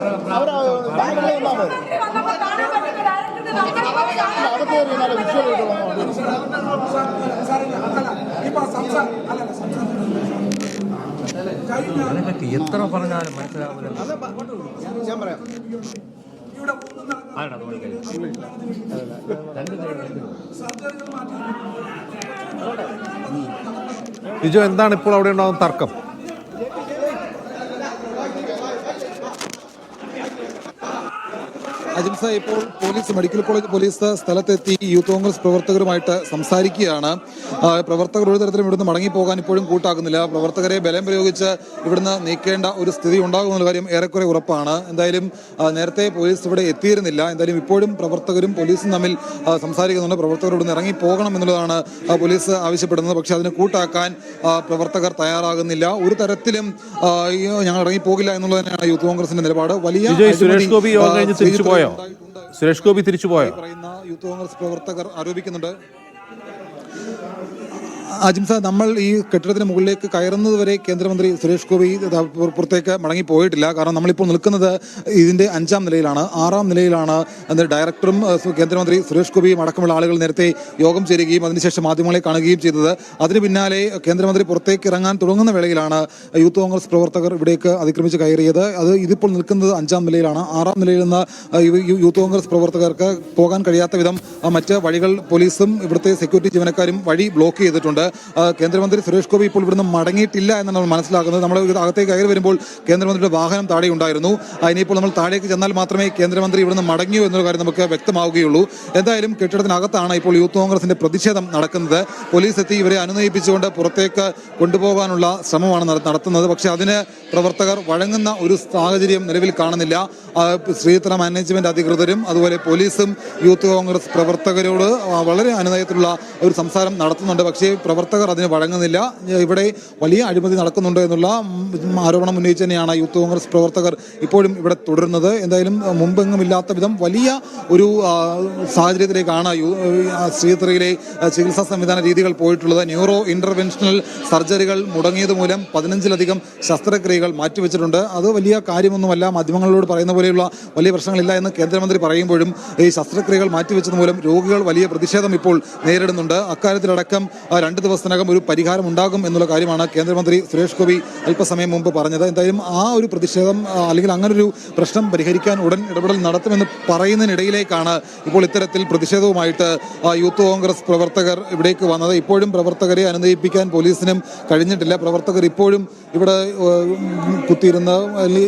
എത്ര പറഞ്ഞാലും മനസ്സിലാവില്ല. ലിജോ, എന്താണ് ഇപ്പോൾ അവിടെ ഉണ്ടാകുന്ന തർക്കം? അജിംസ, ഇപ്പോൾ മെഡിക്കൽ കോളേജ് പോലീസ് സ്ഥലത്തെത്തി യൂത്ത് കോൺഗ്രസ് പ്രവർത്തകരുമായിട്ട് സംസാരിക്കുകയാണ്. പ്രവർത്തകർ ഒരു തരത്തിലും ഇവിടുന്ന് മടങ്ങിപ്പോകാൻ ഇപ്പോഴും കൂട്ടാക്കുന്നില്ല. പ്രവർത്തകരെ ബലം പ്രയോഗിച്ച് ഇവിടുന്ന് നീക്കേണ്ട ഒരു സ്ഥിതി ഉണ്ടാകുമെന്നുള്ള കാര്യം ഏറെക്കുറെ ഉറപ്പാണ്. എന്തായാലും നേരത്തെ പോലീസ് ഇവിടെ എത്തിയിരുന്നില്ല. എന്തായാലും ഇപ്പോഴും പ്രവർത്തകരും പോലീസും തമ്മിൽ സംസാരിക്കുന്നുണ്ട്. പ്രവർത്തകർ ഇവിടുന്ന് ഇറങ്ങി പോകണം എന്നുള്ളതാണ് പോലീസ് ആവശ്യപ്പെടുന്നത്. പക്ഷേ അതിന് കൂട്ടാക്കാൻ പ്രവർത്തകർ തയ്യാറാകുന്നില്ല. ഒരു തരത്തിലും ഞങ്ങൾ ഇറങ്ങിപ്പോകില്ല എന്നുള്ളത് തന്നെയാണ് യൂത്ത് കോൺഗ്രസിന്റെ നിലപാട്. വലിയ സുരേഷ് ഗോപി തിരിച്ചുപോയോ പറയുന്ന യൂത്ത് കോൺഗ്രസ് പ്രവർത്തകർ ആരോപിക്കുന്നുണ്ട്. അജിംസ, നമ്മൾ ഈ കെട്ടിടത്തിന് മുകളിലേക്ക് കയറുന്നത് വരെ കേന്ദ്രമന്ത്രി സുരേഷ് ഗോപി പുറത്തേക്ക് മടങ്ങിപ്പോയിട്ടില്ല. കാരണം നമ്മളിപ്പോൾ നിൽക്കുന്നത് ഇതിന്റെ 5ാം നിലയിലാണ്. 6ാം നിലയിലാണ് ഡയറക്ടറും കേന്ദ്രമന്ത്രി സുരേഷ് ഗോപിയും അടക്കമുള്ള ആളുകൾ നേരത്തെ യോഗം ചേരുകയും അതിനുശേഷം മാധ്യമങ്ങളെ കാണുകയും ചെയ്തത്. അതിന് പിന്നാലെ കേന്ദ്രമന്ത്രി പുറത്തേക്ക് ഇറങ്ങാൻ തുടങ്ങുന്ന വേളയിലാണ് യൂത്ത് കോൺഗ്രസ് പ്രവർത്തകർ ഇവിടേക്ക് അതിക്രമിച്ച് കയറിയത്. ഇതിപ്പോൾ നിൽക്കുന്നത് 5ാം നിലയിലാണ്. 6ാം നിലയിൽ നിന്ന് യൂത്ത് കോൺഗ്രസ് പ്രവർത്തകർക്ക് പോകാൻ കഴിയാത്ത വിധം മറ്റ് വഴികൾ പോലീസും ഇവിടുത്തെ സെക്യൂരിറ്റി ജീവനക്കാരും വഴി ബ്ലോക്ക് ചെയ്തിട്ടുണ്ട്. കേന്ദ്രമന്ത്രി സുരേഷ് ഗോപി ഇപ്പോൾ ഇവിടുന്ന് മടങ്ങിയിട്ടില്ല എന്നാണ് നമ്മൾ മനസ്സിലാക്കുന്നത്. നമ്മൾ അകത്തേക്ക് കയറി വരുമ്പോൾ കേന്ദ്രമന്ത്രിയുടെ വാഹനം താഴെ ഉണ്ടായിരുന്നു. ഇനിയിപ്പോൾ നമ്മൾ താഴേക്ക് ചെന്നാൽ മാത്രമേ കേന്ദ്രമന്ത്രി ഇവിടുന്ന് മടങ്ങിയോ എന്നുള്ള കാര്യം നമുക്ക് വ്യക്തമാവുകയുള്ളൂ. എന്തായാലും കെട്ടിടത്തിനകത്താണ് ഇപ്പോൾ യൂത്ത് കോൺഗ്രസിന്റെ പ്രതിഷേധം നടക്കുന്നത്. പോലീസ് എത്തി ഇവരെ അനുനയിപ്പിച്ചുകൊണ്ട് പുറത്തേക്ക് കൊണ്ടുപോകാനുള്ള ശ്രമമാണ് നടത്തുന്നത്. പക്ഷേ അതിന് പ്രവർത്തകർ വഴങ്ങുന്ന ഒരു സാഹചര്യം നിലവിൽ കാണുന്നില്ല. ശ്രീചിത്ര മാനേജ്മെന്റ് അധികൃതരും അതുപോലെ പോലീസും യൂത്ത് കോൺഗ്രസ് പ്രവർത്തകരോട് വളരെ അനുനയത്തിലുള്ള ഒരു സംസാരം നടത്തുന്നുണ്ട്. പക്ഷേ പ്രവർത്തകർ അതിന് വഴങ്ങുന്നില്ല. ഇവിടെ വലിയ അഴിമതി നടക്കുന്നുണ്ട് എന്നുള്ള ആരോപണം ഉന്നയിച്ച് തന്നെയാണ് യൂത്ത് കോൺഗ്രസ് പ്രവർത്തകർ ഇപ്പോഴും ഇവിടെ തുടരുന്നത്. എന്തായാലും മുമ്പെങ്ങുമില്ലാത്ത വിധം വലിയ ഒരു സാഹചര്യത്തിലേക്കാണ് ശ്രീചിത്രയിലെ ചികിത്സാ സംവിധാന രീതികൾ പോയിട്ടുള്ളത്. ന്യൂറോ ഇന്റർവെൻഷണൽ സർജറികൾ മുടങ്ങിയത് മൂലം 15-ലധികം ശസ്ത്രക്രിയകൾ മാറ്റിവെച്ചിട്ടുണ്ട്. അത് വലിയ കാര്യമൊന്നുമല്ല. മാധ്യമങ്ങളോട് പറയുന്ന പോലെയുള്ള വലിയ പ്രശ്നങ്ങളില്ല എന്ന് കേന്ദ്രമന്ത്രി പറയുമ്പോഴും ഈ ശസ്ത്രക്രിയകൾ മാറ്റിവെച്ചത് മൂലം രോഗികൾ വലിയ പ്രതിഷേധം ഇപ്പോൾ നേരിടുന്നുണ്ട്. അക്കാര്യത്തിലടക്കം 2 ദിവസത്തിനകം ഒരു പരിഹാരം ഉണ്ടാകും എന്നുള്ള കാര്യമാണ് കേന്ദ്രമന്ത്രി സുരേഷ് ഗോപി അല്പസമയം മുമ്പ് പറഞ്ഞത്. എന്തായാലും ആ ഒരു പ്രതിഷേധം അല്ലെങ്കിൽ അങ്ങനൊരു പ്രശ്നം പരിഹരിക്കാൻ ഉടൻ ഇടപെടൽ നടത്തുമെന്ന് പറയുന്നതിനിടയിലേക്കാണ് ഇപ്പോൾ ഇത്തരത്തിൽ പ്രതിഷേധവുമായിട്ട് യൂത്ത് കോൺഗ്രസ് പ്രവർത്തകർ ഇവിടേക്ക് വന്നത്. ഇപ്പോഴും പ്രവർത്തകരെ അനുനയിപ്പിക്കാൻ പോലീസിനും കഴിഞ്ഞിട്ടില്ല. പ്രവർത്തകർ ഇപ്പോഴും ഇവിടെ കുത്തിയിരുന്ന്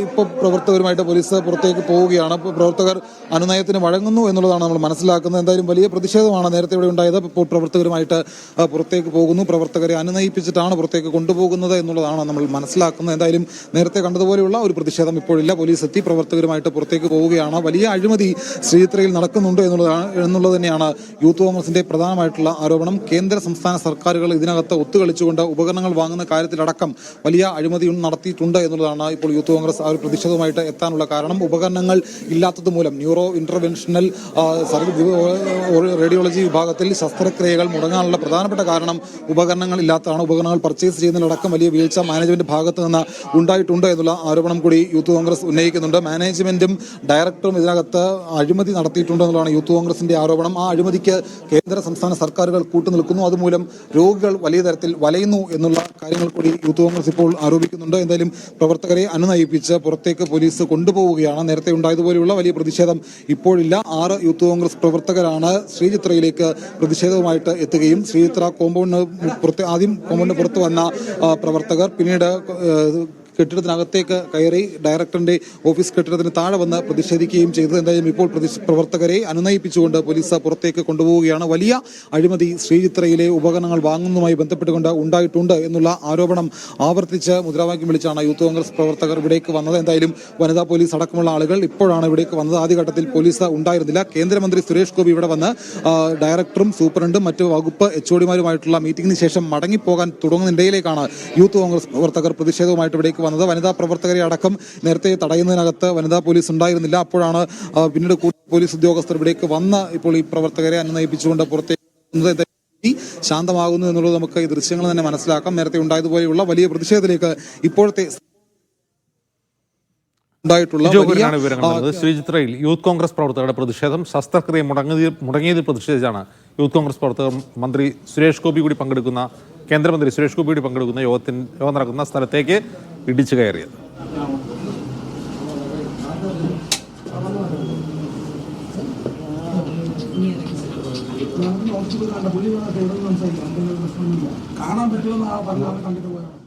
ഇപ്പോൾ പ്രവർത്തകരുമായിട്ട് പോലീസ് പുറത്തേക്ക് പോവുകയാണ്. പ്രവർത്തകർ അനുനയത്തിന് വഴങ്ങുന്നു എന്നുള്ളതാണ് നമ്മൾ മനസ്സിലാക്കുന്നത്. എന്തായാലും വലിയ പ്രതിഷേധമാണ് നേരത്തെ ഇവിടെ ഉണ്ടായത്. ഇപ്പോൾ പ്രവർത്തകരുമായിട്ട് പുറത്തേക്ക് പോകുന്നു. പ്രവർത്തകരെ അനുനയിപ്പിച്ചിട്ടാണ് പുറത്തേക്ക് കൊണ്ടുപോകുന്നത് എന്നുള്ളതാണ് നമ്മൾ മനസ്സിലാക്കുന്നത്. എന്തായാലും നേരത്തെ കണ്ടതുപോലെയുള്ള ഒരു പ്രതിഷേധം ഇപ്പോഴില്ല. പോലീസ് എത്തി പ്രവർത്തകരുമായിട്ട് പുറത്തേക്ക് പോവുകയാണ്. വലിയ അഴിമതി ശ്രീചിത്രയിൽ നടക്കുന്നുണ്ട് എന്നുള്ളത് തന്നെയാണ് യൂത്ത് കോൺഗ്രസിന്റെ പ്രധാനമായിട്ടുള്ള ആരോപണം. കേന്ദ്ര സംസ്ഥാന സർക്കാരുകൾ ഇതിനകത്ത് ഒത്തുകളിച്ചുകൊണ്ട് ഉപകരണങ്ങൾ വാങ്ങുന്ന കാര്യത്തിലടക്കം വലിയ അഴിമതി നടത്തിയിട്ടുണ്ട് എന്നുള്ളതാണ് ഇപ്പോൾ യൂത്ത് കോൺഗ്രസ് ആ ഒരു പ്രതിഷേധവുമായിട്ട് എത്താനുള്ള കാരണം. ഉപകരണങ്ങൾ ഇല്ലാത്തത് മൂലം ന്യൂറോ ഇന്റർവെൻഷണൽ റേഡിയോളജി വിഭാഗത്തിൽ ശസ്ത്രക്രിയകൾ മുടങ്ങാനുള്ള പ്രധാനപ്പെട്ട കാരണം ഉപകരണങ്ങൾ ഇല്ലാത്തതാണ്. ഉപകരണങ്ങൾ പർച്ചേസ് ചെയ്യുന്നതിലടക്കം വലിയ വീഴ്ച മാനേജ്മെന്റ് ഭാഗത്ത് നിന്ന് ഉണ്ടായിട്ടുണ്ട് എന്നുള്ള ആരോപണം കൂടി യൂത്ത് കോൺഗ്രസ് ഉന്നയിക്കുന്നുണ്ട്. മാനേജ്മെന്റും ഡയറക്ടറും ഇതിനകത്ത് അഴിമതി നടത്തിയിട്ടുണ്ട് എന്നുള്ളതാണ് യൂത്ത് കോൺഗ്രസിന്റെ ആരോപണം. ആ അഴിമതിക്ക് കേന്ദ്ര സംസ്ഥാന സർക്കാരുകൾ കൂട്ടുനിൽക്കുന്നു. അതുമൂലം രോഗികൾ വലിയ തരത്തിൽ വലയുന്നു എന്നുള്ള കാര്യങ്ങൾ കൂടി യൂത്ത് കോൺഗ്രസ് ഇപ്പോൾ ആരോപിക്കുന്നുണ്ട്. എന്തായാലും പ്രവർത്തകരെ അനുനയിപ്പിച്ച് പുറത്തേക്ക് പോലീസ് കൊണ്ടുപോവുകയാണ്. നേരത്തെ ഉണ്ടായതുപോലെയുള്ള വലിയ പ്രതിഷേധം ഇപ്പോഴില്ല. 6 യൂത്ത് കോൺഗ്രസ് പ്രവർത്തകരാണ് ശ്രീചിത്രയിലേക്ക് പ്രതിഷേധവുമായിട്ട് എത്തുകയും ശ്രീചിത്ര ആദ്യം കോമ്പൗണ്ടിന് പുറത്ത് വന്ന പ്രവർത്തകർ പിന്നീട് കെട്ടിടത്തിനകത്തേക്ക് കയറി ഡയറക്ടറിന്റെ ഓഫീസ് കെട്ടിടത്തിന് താഴെ വന്ന് പ്രതിഷേധിക്കുകയും ചെയ്തത്. എന്തായാലും ഇപ്പോൾ പ്രവർത്തകരെ അനുനയിപ്പിച്ചുകൊണ്ട് പോലീസ് പുറത്തേക്ക് കൊണ്ടുപോവുകയാണ്. വലിയ അഴിമതി ശ്രീചിത്രയിലെ ഉപകരണങ്ങൾ വാങ്ങുന്നതുമായി ബന്ധപ്പെട്ടുകൊണ്ട് ഉണ്ടായിട്ടുണ്ട് എന്നുള്ള ആരോപണം ആവർത്തിച്ച് മുദ്രാവാക്യം വിളിച്ചാണ് യൂത്ത് കോൺഗ്രസ് പ്രവർത്തകർ ഇവിടേക്ക് വന്നത്. എന്തായാലും വനിതാ പോലീസ് അടക്കമുള്ള ആളുകൾ ഇപ്പോഴാണ് ഇവിടേക്ക് വന്നത്. ആദ്യഘട്ടത്തിൽ പോലീസ് ഉണ്ടായിരുന്നില്ല. കേന്ദ്രമന്ത്രി സുരേഷ് ഗോപി ഇവിടെ വന്ന് ഡയറക്ടറും സൂപ്രണ്ടും മറ്റ് വകുപ്പ് HOD-മാരുമായിട്ടുള്ള മീറ്റിംഗിന് ശേഷം മടങ്ങിപ്പോകാൻ തുടങ്ങുന്നതിനിടയിലേക്കാണ് യൂത്ത് കോൺഗ്രസ് പ്രവർത്തകർ പ്രതിഷേധവുമായിട്ട് ഇവിടേക്ക് വന്നത്. വനിതാ പ്രവർത്തകരെ അടക്കം നേരത്തെ തടയുന്നതിനകത്ത് വനിതാ പോലീസ് ഉണ്ടായിരുന്നില്ല. അപ്പോഴാണ് പിന്നീട് പോലീസ് ഉദ്യോഗസ്ഥർ ഇവിടേക്ക് വന്ന് ഇപ്പോൾ ഈ പ്രവർത്തകരെ അനുനയിപ്പിച്ചുകൊണ്ട് പുറത്തേക്ക് ശാന്തമാകുന്നു എന്നുള്ളത് നമുക്ക് ഈ ദൃശ്യങ്ങൾ തന്നെ മനസ്സിലാക്കാം. നേരത്തെ ഉണ്ടായതുപോലെയുള്ള വലിയ പ്രതിഷേധത്തിലേക്ക് ഇപ്പോഴത്തെ ഉണ്ടായിട്ടുള്ള ലിജോയാണ് വിവരങ്ങൾ നൽകുന്നത്. ശ്രീചിത്രയിൽ യൂത്ത് കോൺഗ്രസ് പ്രവർത്തകരുടെ പ്രതിഷേധം ശസ്ത്രക്രിയ മുടങ്ങിയതിൽ പ്രതിഷേധിച്ചാണ് യൂത്ത് കോൺഗ്രസ് പ്രവർത്തകർ മന്ത്രി സുരേഷ് ഗോപി കൂടി പങ്കെടുക്കുന്ന കേന്ദ്രമന്ത്രി സുരേഷ് ഗോപി കൂടി പങ്കെടുക്കുന്ന യോഗം നടക്കുന്ന സ്ഥലത്തേക്ക് ഇടിച്ചു കയറിയത്. കാണാൻ പറ്റുമെന്ന് കണ്ടിട്ട് പോയാണ്.